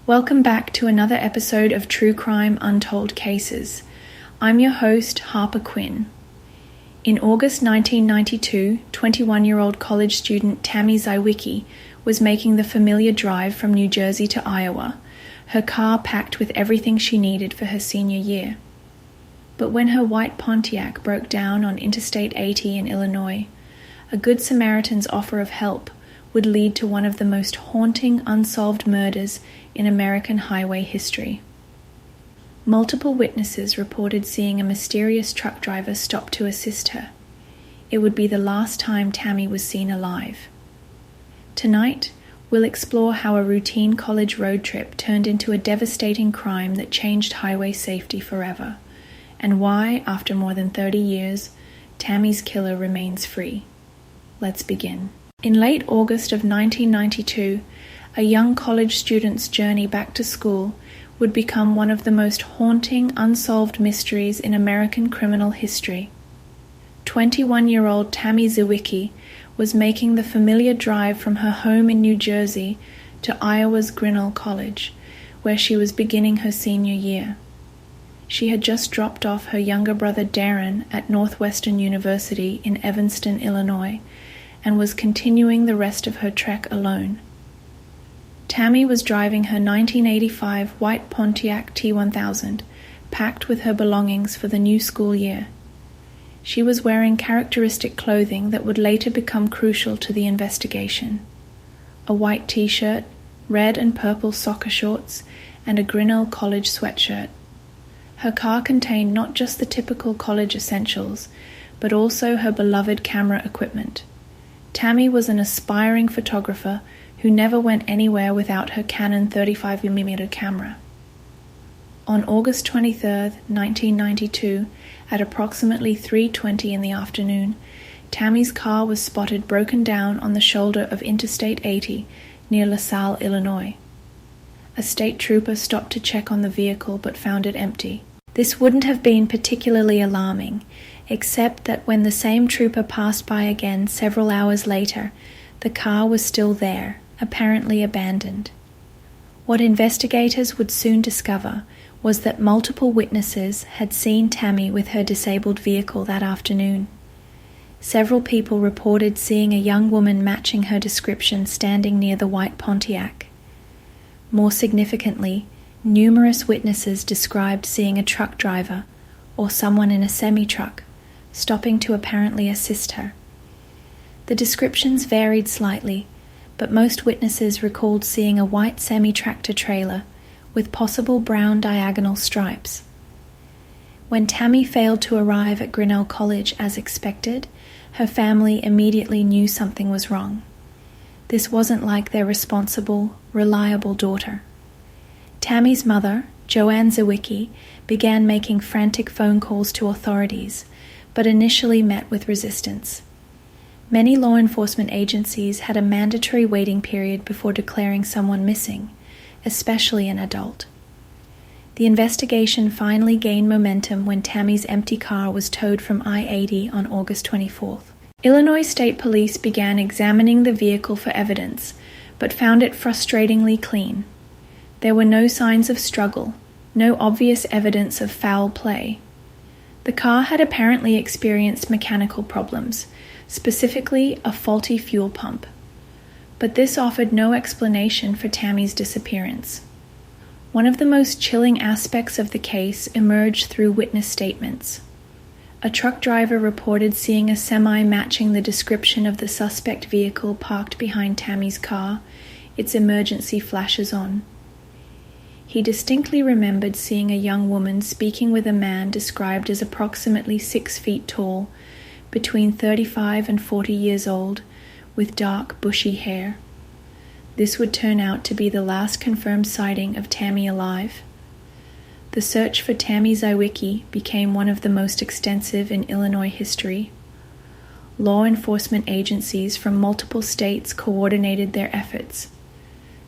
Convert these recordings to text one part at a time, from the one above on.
Welcome back to another episode of True Crime Untold Cases. I'm your host, Harper Quinn. In August 1992, 21-year-old college student Tammy Zywicki was making the familiar drive from New Jersey to Iowa, her car packed with everything she needed for her senior year. But when her white Pontiac broke down on Interstate 80 in Illinois, a Good Samaritan's offer of help would lead to one of the most haunting unsolved murders in American highway history. Multiple witnesses reported seeing a mysterious truck driver stop to assist her. It would be the last time Tammy was seen alive. Tonight, we'll explore how a routine college road trip turned into a devastating crime that changed highway safety forever, and why, after more than 30 years, Tammy's killer remains free. Let's begin. In late August of 1992, a young college student's journey back to school would become one of the most haunting unsolved mysteries in American criminal history. 21-year-old Tammy Zywicki was making the familiar drive from her home in New Jersey to Iowa's Grinnell College, where she was beginning her senior year. She had just dropped off her younger brother Darren at Northwestern University in Evanston, Illinois, and was continuing the rest of her trek alone. Tammy was driving her 1985 white Pontiac T1000, packed with her belongings for the new school year. She was wearing characteristic clothing that would later become crucial to the investigation: a white t-shirt, red and purple soccer shorts, and a Grinnell college sweatshirt. Her car contained not just the typical college essentials, but also her beloved camera equipment. Tammy was an aspiring photographer who never went anywhere without her Canon 35mm camera. On August 23, 1992, at approximately 3:20 in the afternoon, Tammy's car was spotted broken down on the shoulder of Interstate 80 near LaSalle, Illinois. A state trooper stopped to check on the vehicle but found it empty. This wouldn't have been particularly alarming, except that when the same trooper passed by again several hours later, the car was still there, apparently abandoned. What investigators would soon discover was that multiple witnesses had seen Tammy with her disabled vehicle that afternoon. Several people reported seeing a young woman matching her description standing near the white Pontiac. More significantly, numerous witnesses described seeing a truck driver, or someone in a semi-truck, stopping to apparently assist her. The descriptions varied slightly, but most witnesses recalled seeing a white semi-tractor trailer with possible brown diagonal stripes. When Tammy failed to arrive at Grinnell College as expected, her family immediately knew something was wrong. This wasn't like their responsible, reliable daughter. Tammy's mother, Joanne Zywicki, began making frantic phone calls to authorities, but initially met with resistance. Many law enforcement agencies had a mandatory waiting period before declaring someone missing, especially an adult. The investigation finally gained momentum when Tammy's empty car was towed from I-80 on August 24th. Illinois State Police began examining the vehicle for evidence, but found it frustratingly clean. There were no signs of struggle, no obvious evidence of foul play. The car had apparently experienced mechanical problems, specifically a faulty fuel pump. But this offered no explanation for Tammy's disappearance. One of the most chilling aspects of the case emerged through witness statements. A truck driver reported seeing a semi matching the description of the suspect vehicle parked behind Tammy's car, its emergency flashes on. He distinctly remembered seeing a young woman speaking with a man described as approximately 6 feet tall, between 35 and 40 years old, with dark, bushy hair. This would turn out to be the last confirmed sighting of Tammy alive. The search for Tammy Zywicki became one of the most extensive in Illinois history. Law enforcement agencies from multiple states coordinated their efforts.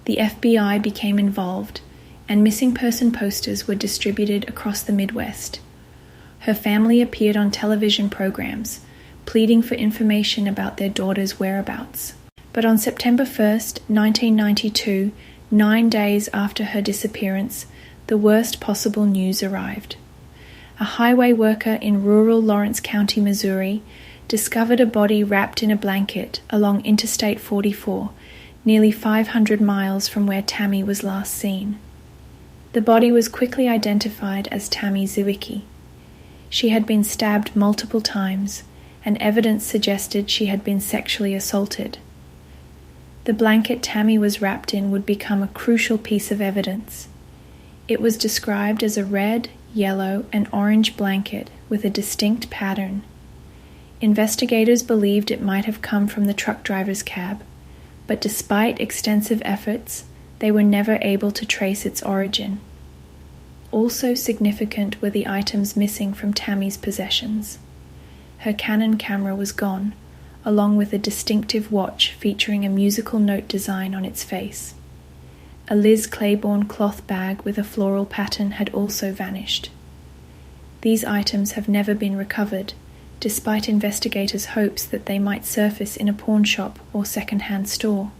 The FBI became involved, and missing person posters were distributed across the Midwest. Her family appeared on television programs, pleading for information about their daughter's whereabouts. But on September 1st, 1992, 9 days after her disappearance, the worst possible news arrived. A highway worker in rural Lawrence County, Missouri, discovered a body wrapped in a blanket along Interstate 44, nearly 500 miles from where Tammy was last seen. The body was quickly identified as Tammy Zywicki. She had been stabbed multiple times, and evidence suggested she had been sexually assaulted. The blanket Tammy was wrapped in would become a crucial piece of evidence. It was described as a red, yellow, and orange blanket with a distinct pattern. Investigators believed it might have come from the truck driver's cab, but despite extensive efforts, they were never able to trace its origin. Also significant were the items missing from Tammy's possessions. Her Canon camera was gone, along with a distinctive watch featuring a musical note design on its face. A Liz Claiborne cloth bag with a floral pattern had also vanished. These items have never been recovered, despite investigators' hopes that they might surface in a pawn shop or second-hand store.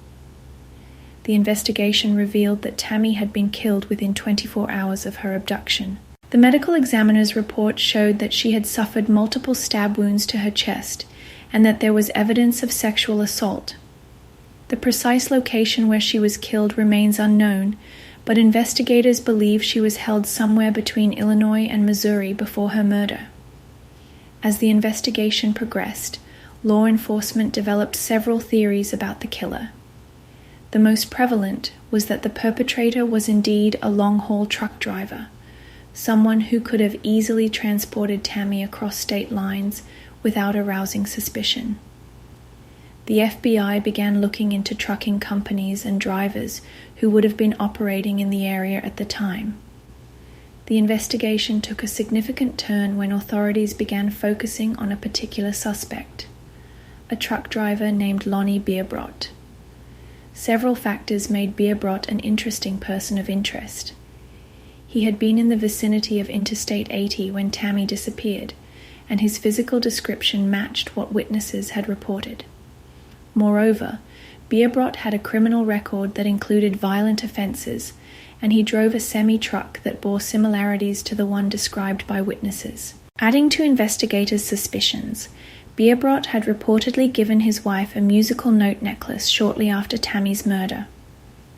The investigation revealed that Tammy had been killed within 24 hours of her abduction. The medical examiner's report showed that she had suffered multiple stab wounds to her chest and that there was evidence of sexual assault. The precise location where she was killed remains unknown, but investigators believe she was held somewhere between Illinois and Missouri before her murder. As the investigation progressed, law enforcement developed several theories about the killer. The most prevalent was that the perpetrator was indeed a long-haul truck driver, someone who could have easily transported Tammy across state lines without arousing suspicion. The FBI began looking into trucking companies and drivers who would have been operating in the area at the time. The investigation took a significant turn when authorities began focusing on a particular suspect, a truck driver named Lonnie Bierbrot. Several factors made Bierbrot an interesting person of interest. He had been in the vicinity of Interstate 80 when Tammy disappeared, and his physical description matched what witnesses had reported. Moreover, Bierbrot had a criminal record that included violent offenses, and he drove a semi-truck that bore similarities to the one described by witnesses. Adding to investigators' suspicions, Bierbrot had reportedly given his wife a musical note necklace shortly after Tammy's murder,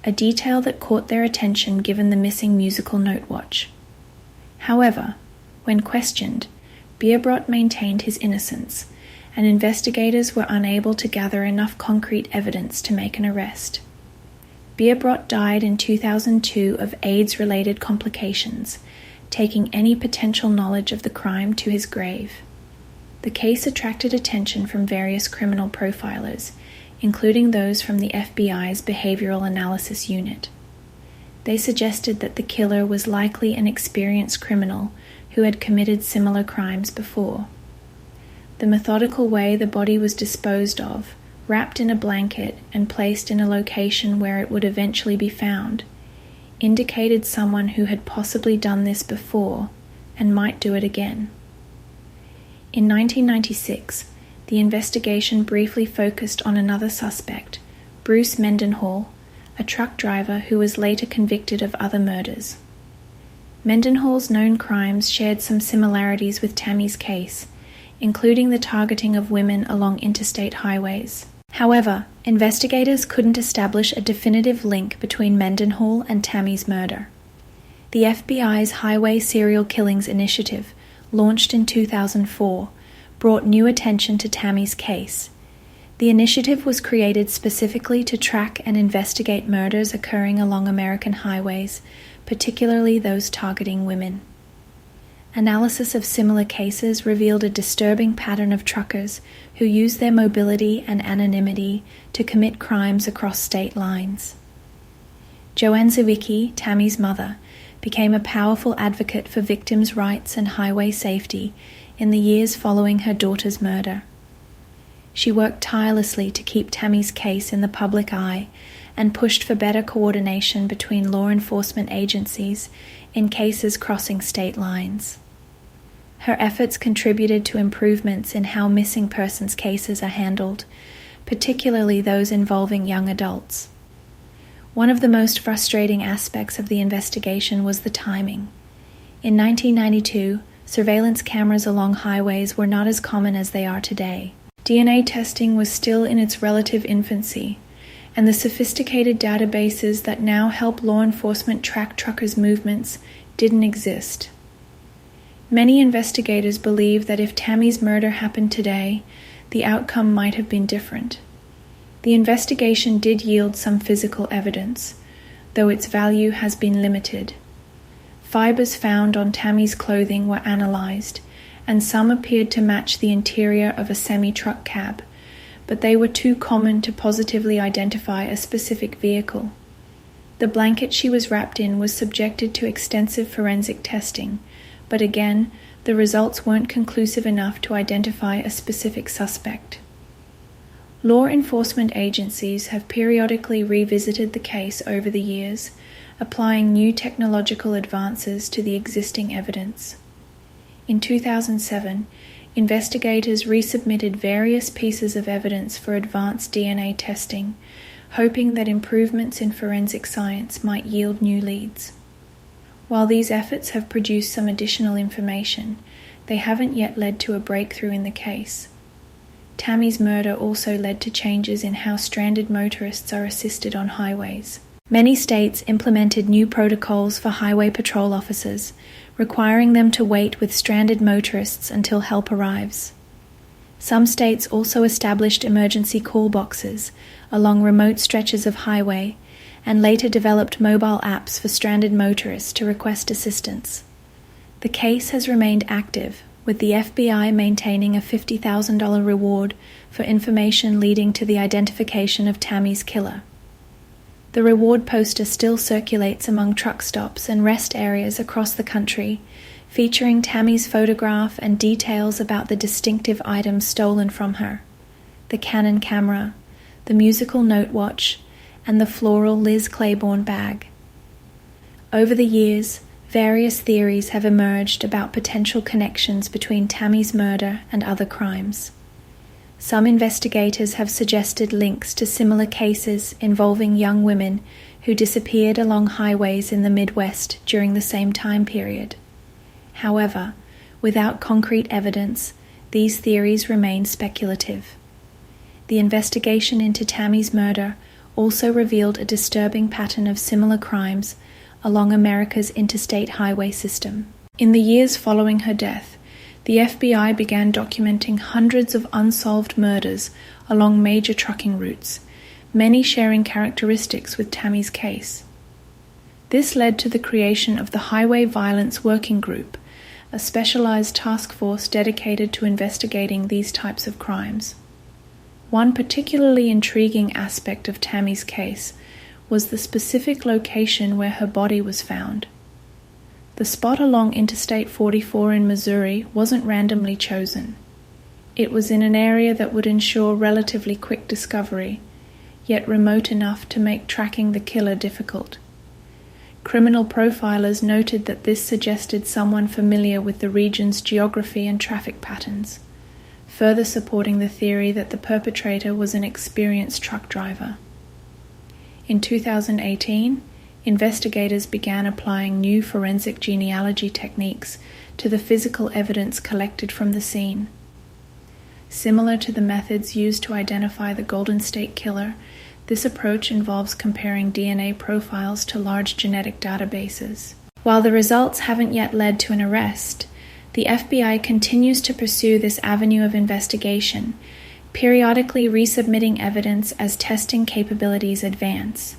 a detail that caught their attention given the missing musical note watch. However, when questioned, Bierbrot maintained his innocence, and investigators were unable to gather enough concrete evidence to make an arrest. Bierbrot died in 2002 of AIDS-related complications, taking any potential knowledge of the crime to his grave. The case attracted attention from various criminal profilers, including those from the FBI's Behavioral Analysis Unit. They suggested that the killer was likely an experienced criminal who had committed similar crimes before. The methodical way the body was disposed of, wrapped in a blanket and placed in a location where it would eventually be found, indicated someone who had possibly done this before and might do it again. In 1996, the investigation briefly focused on another suspect, Bruce Mendenhall, a truck driver who was later convicted of other murders. Mendenhall's known crimes shared some similarities with Tammy's case, including the targeting of women along interstate highways. However, investigators couldn't establish a definitive link between Mendenhall and Tammy's murder. The FBI's Highway Serial Killings Initiative, launched in 2004, brought new attention to Tammy's case. The initiative was created specifically to track and investigate murders occurring along American highways, particularly those targeting women. Analysis of similar cases revealed a disturbing pattern of truckers who use their mobility and anonymity to commit crimes across state lines. Joanne Zywicki, Tammy's mother, became a powerful advocate for victims' rights and highway safety in the years following her daughter's murder. She worked tirelessly to keep Tammy's case in the public eye and pushed for better coordination between law enforcement agencies in cases crossing state lines. Her efforts contributed to improvements in how missing persons cases are handled, particularly those involving young adults. One of the most frustrating aspects of the investigation was the timing. In 1992, surveillance cameras along highways were not as common as they are today. DNA testing was still in its relative infancy, and the sophisticated databases that now help law enforcement track truckers' movements didn't exist. Many investigators believe that if Tammy's murder happened today, the outcome might have been different. The investigation did yield some physical evidence, though its value has been limited. Fibers found on Tammy's clothing were analyzed, and some appeared to match the interior of a semi-truck cab, but they were too common to positively identify a specific vehicle. The blanket she was wrapped in was subjected to extensive forensic testing, but again, the results weren't conclusive enough to identify a specific suspect. Law enforcement agencies have periodically revisited the case over the years, applying new technological advances to the existing evidence. In 2007, investigators resubmitted various pieces of evidence for advanced DNA testing, hoping that improvements in forensic science might yield new leads. While these efforts have produced some additional information, they haven't yet led to a breakthrough in the case. Tammy's murder also led to changes in how stranded motorists are assisted on highways. Many states implemented new protocols for highway patrol officers, requiring them to wait with stranded motorists until help arrives. Some states also established emergency call boxes along remote stretches of highway and later developed mobile apps for stranded motorists to request assistance. The case has remained active, with the FBI maintaining a $50,000 reward for information leading to the identification of Tammy's killer. The reward poster still circulates among truck stops and rest areas across the country, featuring Tammy's photograph and details about the distinctive items stolen from her: the Canon camera, the musical note watch, and the floral Liz Claiborne bag. Over the years, various theories have emerged about potential connections between Tammy's murder and other crimes. Some investigators have suggested links to similar cases involving young women who disappeared along highways in the Midwest during the same time period. However, without concrete evidence, these theories remain speculative. The investigation into Tammy's murder also revealed a disturbing pattern of similar crimes along America's interstate highway system. In the years following her death, the FBI began documenting hundreds of unsolved murders along major trucking routes, many sharing characteristics with Tammy's case. This led to the creation of the Highway Violence Working Group, a specialized task force dedicated to investigating these types of crimes. One particularly intriguing aspect of Tammy's case was the specific location where her body was found. The spot along Interstate 44 in Missouri wasn't randomly chosen. It was in an area that would ensure relatively quick discovery, yet remote enough to make tracking the killer difficult. Criminal profilers noted that this suggested someone familiar with the region's geography and traffic patterns, further supporting the theory that the perpetrator was an experienced truck driver. In 2018, investigators began applying new forensic genealogy techniques to the physical evidence collected from the scene. Similar to the methods used to identify the Golden State Killer, this approach involves comparing DNA profiles to large genetic databases. While the results haven't yet led to an arrest, the FBI continues to pursue this avenue of investigation, periodically resubmitting evidence as testing capabilities advance.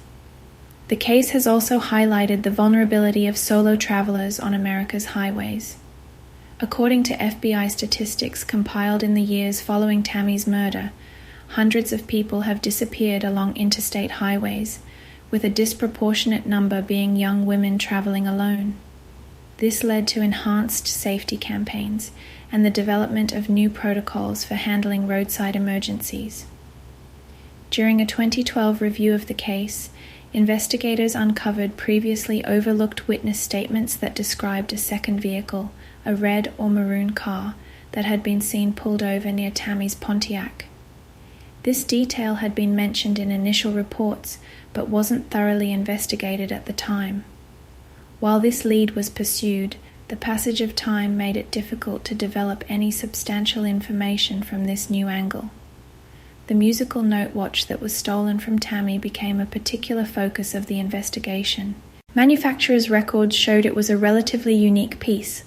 The case has also highlighted the vulnerability of solo travelers on America's highways. According to FBI statistics compiled in the years following Tammy's murder, hundreds of people have disappeared along interstate highways, with a disproportionate number being young women traveling alone. This led to enhanced safety campaigns and the development of new protocols for handling roadside emergencies. During a 2012 review of the case, investigators uncovered previously overlooked witness statements that described a second vehicle, a red or maroon car, that had been seen pulled over near Tammy's Pontiac. This detail had been mentioned in initial reports, but wasn't thoroughly investigated at the time. While this lead was pursued, the passage of time made it difficult to develop any substantial information from this new angle. The musical note watch that was stolen from Tammy became a particular focus of the investigation. Manufacturers' records showed it was a relatively unique piece,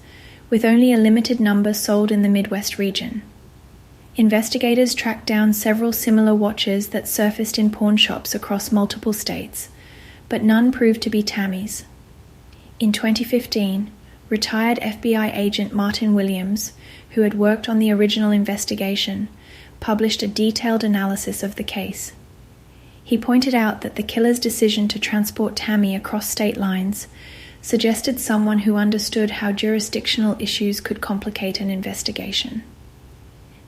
with only a limited number sold in the Midwest region. Investigators tracked down several similar watches that surfaced in pawn shops across multiple states, but none proved to be Tammy's. In 2015, retired FBI agent Martin Williams, who had worked on the original investigation, published a detailed analysis of the case. He pointed out that the killer's decision to transport Tammy across state lines suggested someone who understood how jurisdictional issues could complicate an investigation.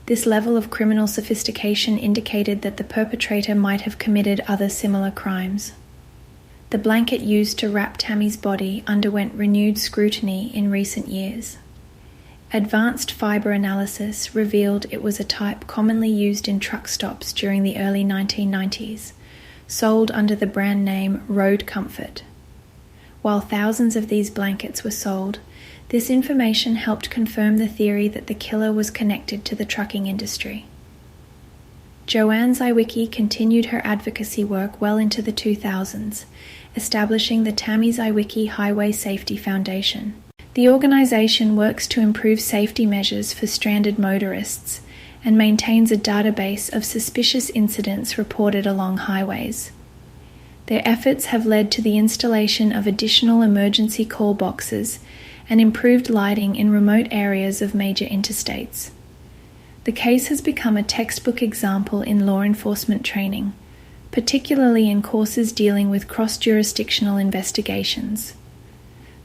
This level of criminal sophistication indicated that the perpetrator might have committed other similar crimes. The blanket used to wrap Tammy's body underwent renewed scrutiny in recent years. Advanced fiber analysis revealed it was a type commonly used in truck stops during the early 1990s, sold under the brand name Road Comfort. While thousands of these blankets were sold, this information helped confirm the theory that the killer was connected to the trucking industry. Joanne Zywicki continued her advocacy work well into the 2000s, establishing the Tammy Zywicki Highway Safety Foundation. The organization works to improve safety measures for stranded motorists and maintains a database of suspicious incidents reported along highways. Their efforts have led to the installation of additional emergency call boxes and improved lighting in remote areas of major interstates. The case has become a textbook example in law enforcement training, particularly in courses dealing with cross-jurisdictional investigations.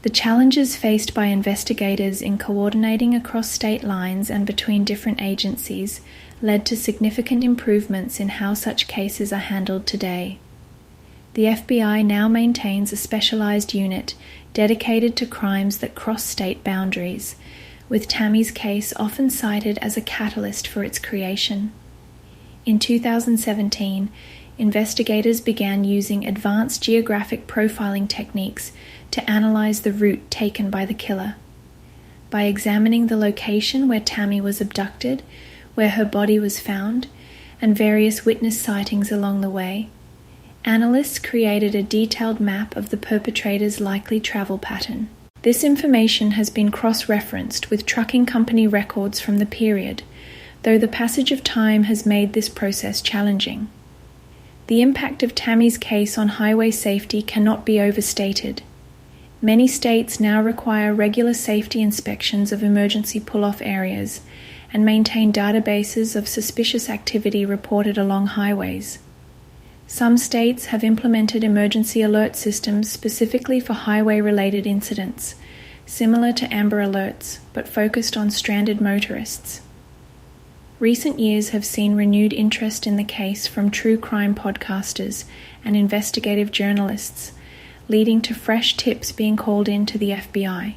The challenges faced by investigators in coordinating across state lines and between different agencies led to significant improvements in how such cases are handled today. The FBI now maintains a specialized unit dedicated to crimes that cross state boundaries, with Tammy's case often cited as a catalyst for its creation. In 2017, investigators began using advanced geographic profiling techniques to analyze the route taken by the killer. By examining the location where Tammy was abducted, where her body was found, and various witness sightings along the way, analysts created a detailed map of the perpetrator's likely travel pattern. This information has been cross-referenced with trucking company records from the period, though the passage of time has made this process challenging. The impact of Tammy's case on highway safety cannot be overstated. Many states now require regular safety inspections of emergency pull-off areas and maintain databases of suspicious activity reported along highways. Some states have implemented emergency alert systems specifically for highway-related incidents, similar to Amber Alerts, but focused on stranded motorists. Recent years have seen renewed interest in the case from true crime podcasters and investigative journalists, leading to fresh tips being called in to the FBI.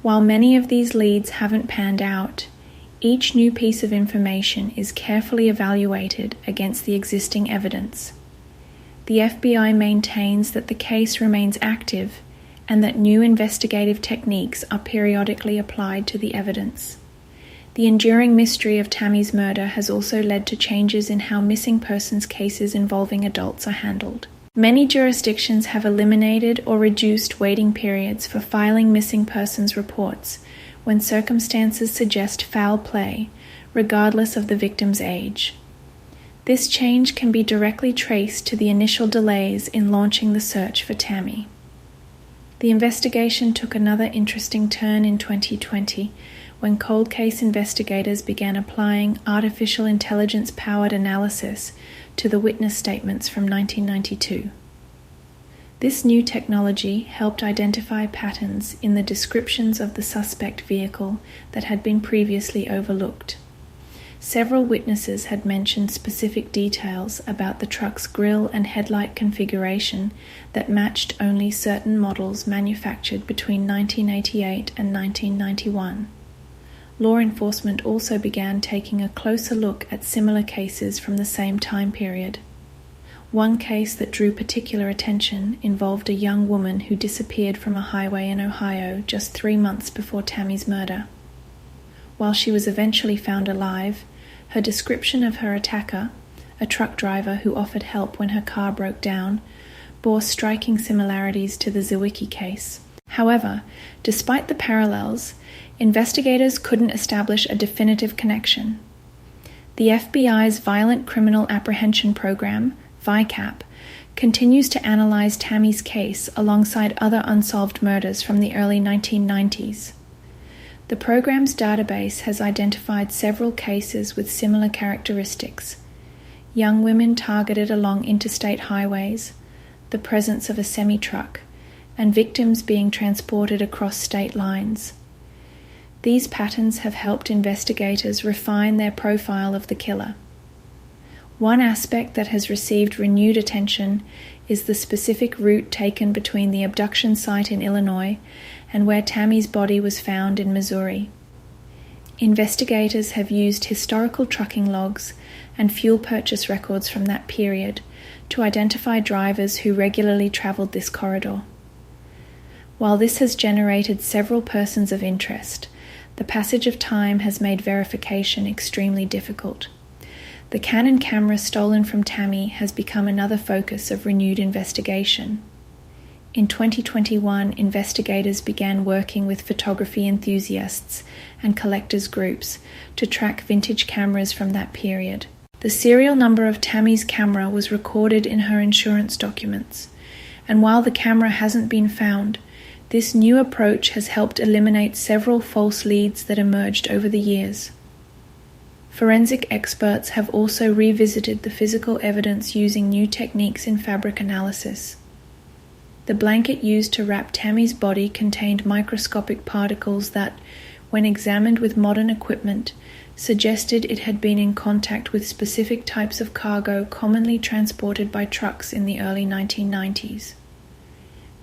While many of these leads haven't panned out, each new piece of information is carefully evaluated against the existing evidence. The FBI maintains that the case remains active and that new investigative techniques are periodically applied to the evidence. The enduring mystery of Tammy's murder has also led to changes in how missing persons cases involving adults are handled. Many jurisdictions have eliminated or reduced waiting periods for filing missing persons reports when circumstances suggest foul play, regardless of the victim's age. This change can be directly traced to the initial delays in launching the search for Tammy. The investigation took another interesting turn in 2020 when cold case investigators began applying artificial intelligence-powered analysis to the witness statements from 1992. This new technology helped identify patterns in the descriptions of the suspect vehicle that had been previously overlooked. Several witnesses had mentioned specific details about the truck's grille and headlight configuration that matched only certain models manufactured between 1988 and 1991. Law enforcement also began taking a closer look at similar cases from the same time period. One case that drew particular attention involved a young woman who disappeared from a highway in Ohio just 3 months before Tammy's murder. While she was eventually found alive, her description of her attacker, a truck driver who offered help when her car broke down, bore striking similarities to the Zywicki case. However, despite the parallels, investigators couldn't establish a definitive connection. The FBI's Violent Criminal Apprehension Program, VICAP, continues to analyze Tammy's case alongside other unsolved murders from the early 1990s. The program's database has identified several cases with similar characteristics: young women targeted along interstate highways, the presence of a semi-truck, and victims being transported across state lines. These patterns have helped investigators refine their profile of the killer. One aspect that has received renewed attention is the specific route taken between the abduction site in Illinois and where Tammy's body was found in Missouri. Investigators have used historical trucking logs and fuel purchase records from that period to identify drivers who regularly traveled this corridor. While this has generated several persons of interest, the passage of time has made verification extremely difficult. The Canon camera stolen from Tammy has become another focus of renewed investigation. In 2021, investigators began working with photography enthusiasts and collectors groups to track vintage cameras from that period. The serial number of Tammy's camera was recorded in her insurance documents, and while the camera hasn't been found, this new approach has helped eliminate several false leads that emerged over the years. Forensic experts have also revisited the physical evidence using new techniques in fabric analysis. The blanket used to wrap Tammy's body contained microscopic particles that, when examined with modern equipment, suggested it had been in contact with specific types of cargo commonly transported by trucks in the early 1990s.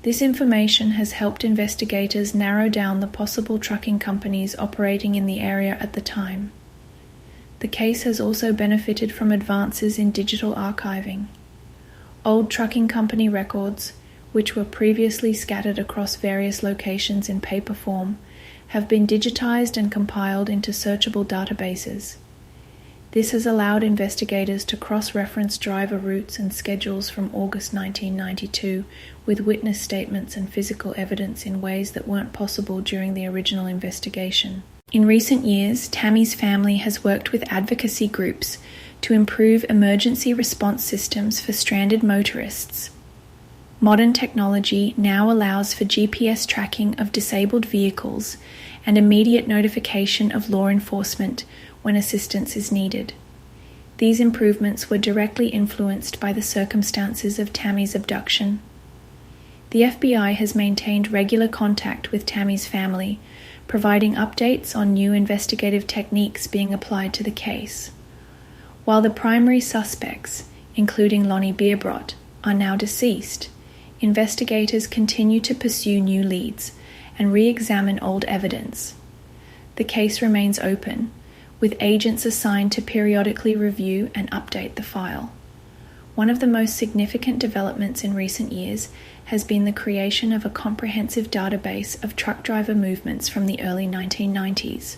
This information has helped investigators narrow down the possible trucking companies operating in the area at the time. The case has also benefited from advances in digital archiving. Old trucking company records, which were previously scattered across various locations in paper form, have been digitized and compiled into searchable databases. This has allowed investigators to cross-reference driver routes and schedules from August 1992 with witness statements and physical evidence in ways that weren't possible during the original investigation. In recent years, Tammy's family has worked with advocacy groups to improve emergency response systems for stranded motorists. Modern technology now allows for GPS tracking of disabled vehicles and immediate notification of law enforcement when assistance is needed. These improvements were directly influenced by the circumstances of Tammy's abduction. The FBI has maintained regular contact with Tammy's family, providing updates on new investigative techniques being applied to the case. While the primary suspects, including Lonnie Bierbrot, are now deceased, investigators continue to pursue new leads and re-examine old evidence. The case remains open, with agents assigned to periodically review and update the file. One of the most significant developments in recent years has been the creation of a comprehensive database of truck driver movements from the early 1990s.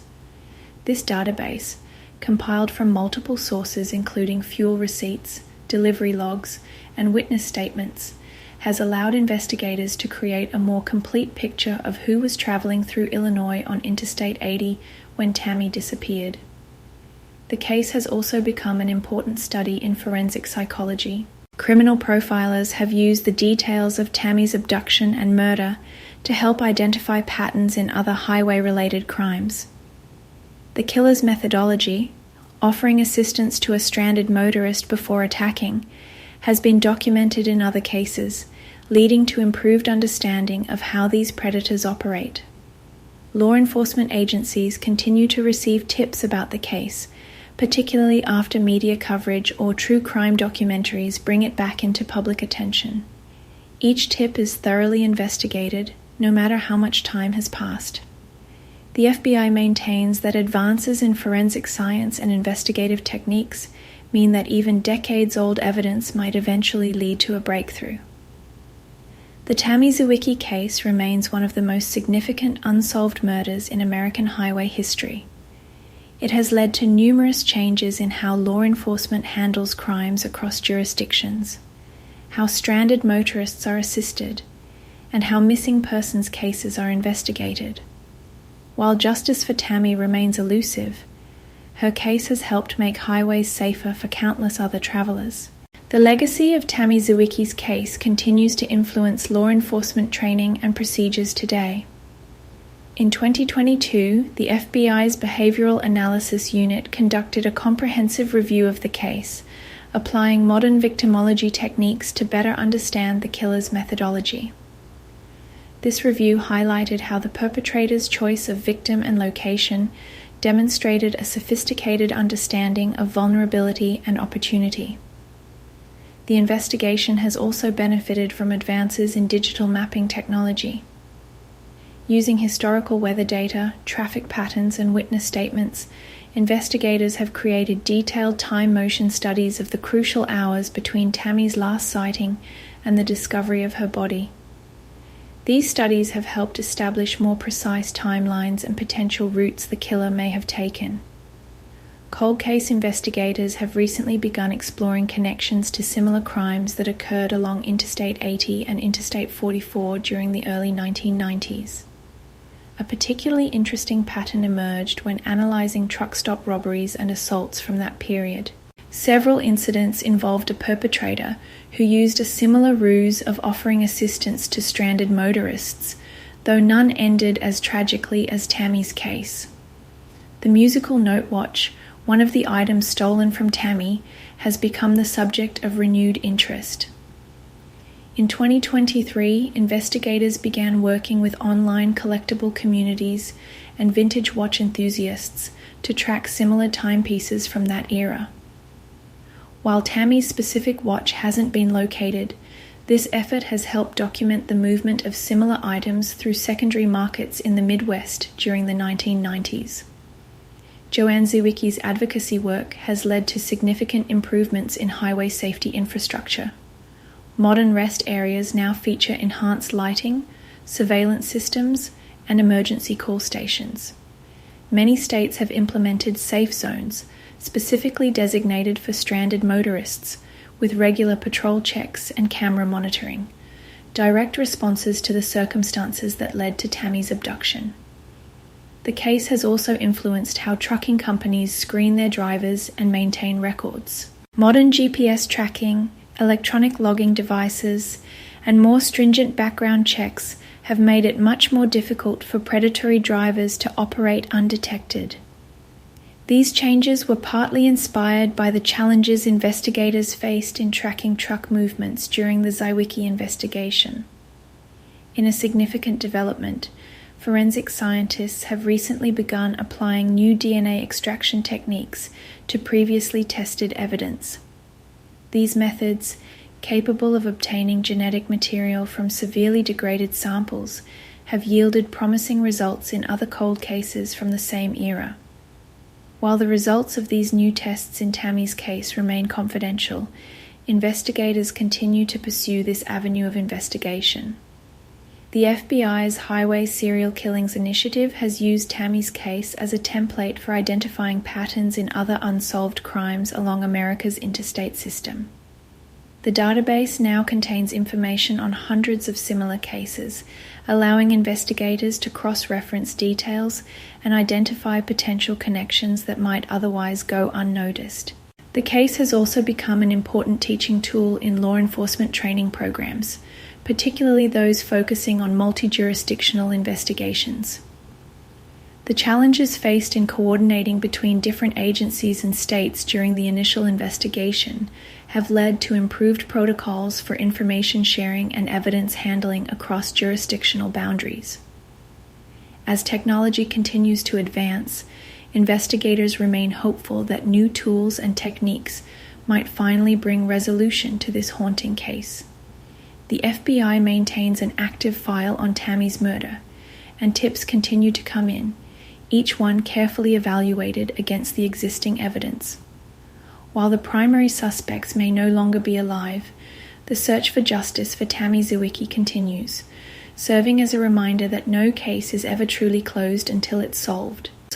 This database, compiled from multiple sources including fuel receipts, delivery logs, and witness statements, has allowed investigators to create a more complete picture of who was traveling through Illinois on Interstate 80 when Tammy disappeared. The case has also become an important study in forensic psychology. Criminal profilers have used the details of Tammy's abduction and murder to help identify patterns in other highway-related crimes. The killer's methodology, offering assistance to a stranded motorist before attacking, has been documented in other cases, leading to improved understanding of how these predators operate. Law enforcement agencies continue to receive tips about the case, particularly after media coverage or true crime documentaries bring it back into public attention. Each tip is thoroughly investigated, no matter how much time has passed. The FBI maintains that advances in forensic science and investigative techniques mean that even decades-old evidence might eventually lead to a breakthrough. The Tammy Zywicki case remains one of the most significant unsolved murders in American highway history. It has led to numerous changes in how law enforcement handles crimes across jurisdictions, how stranded motorists are assisted, and how missing persons cases are investigated. While justice for Tammy remains elusive, her case has helped make highways safer for countless other travelers. The legacy of Tammy Zywicki's case continues to influence law enforcement training and procedures today. In 2022, the FBI's Behavioral Analysis Unit conducted a comprehensive review of the case, applying modern victimology techniques to better understand the killer's methodology. This review highlighted how the perpetrator's choice of victim and location demonstrated a sophisticated understanding of vulnerability and opportunity. The investigation has also benefited from advances in digital mapping technology. Using historical weather data, traffic patterns, and witness statements, investigators have created detailed time-motion studies of the crucial hours between Tammy's last sighting and the discovery of her body. These studies have helped establish more precise timelines and potential routes the killer may have taken. Cold case investigators have recently begun exploring connections to similar crimes that occurred along Interstate 80 and Interstate 44 during the early 1990s. A particularly interesting pattern emerged when analyzing truck stop robberies and assaults from that period. Several incidents involved a perpetrator who used a similar ruse of offering assistance to stranded motorists, though none ended as tragically as Tammy's case. The musical note watch, one of the items stolen from Tammy, has become the subject of renewed interest. In 2023, investigators began working with online collectible communities and vintage watch enthusiasts to track similar timepieces from that era. While Tammy's specific watch hasn't been located, this effort has helped document the movement of similar items through secondary markets in the Midwest during the 1990s. Joanne Zywicki's advocacy work has led to significant improvements in highway safety infrastructure. Modern rest areas now feature enhanced lighting, surveillance systems, and emergency call stations. Many states have implemented safe zones, specifically designated for stranded motorists, with regular patrol checks and camera monitoring, direct responses to the circumstances that led to Tammy's abduction. The case has also influenced how trucking companies screen their drivers and maintain records. Modern GPS tracking, electronic logging devices, and more stringent background checks have made it much more difficult for predatory drivers to operate undetected. These changes were partly inspired by the challenges investigators faced in tracking truck movements during the Zywicki investigation. In a significant development, forensic scientists have recently begun applying new DNA extraction techniques to previously tested evidence. These methods, capable of obtaining genetic material from severely degraded samples, have yielded promising results in other cold cases from the same era. While the results of these new tests in Tammy's case remain confidential, investigators continue to pursue this avenue of investigation. The FBI's Highway Serial Killings Initiative has used Tammy's case as a template for identifying patterns in other unsolved crimes along America's interstate system. The database now contains information on hundreds of similar cases, allowing investigators to cross-reference details and identify potential connections that might otherwise go unnoticed. The case has also become an important teaching tool in law enforcement training programs, particularly those focusing on multi-jurisdictional investigations. The challenges faced in coordinating between different agencies and states during the initial investigation have led to improved protocols for information sharing and evidence handling across jurisdictional boundaries. As technology continues to advance, investigators remain hopeful that new tools and techniques might finally bring resolution to this haunting case. The FBI maintains an active file on Tammy's murder, and tips continue to come in, each one carefully evaluated against the existing evidence. While the primary suspects may no longer be alive, the search for justice for Tammy Zywicki continues, serving as a reminder that no case is ever truly closed until it's solved.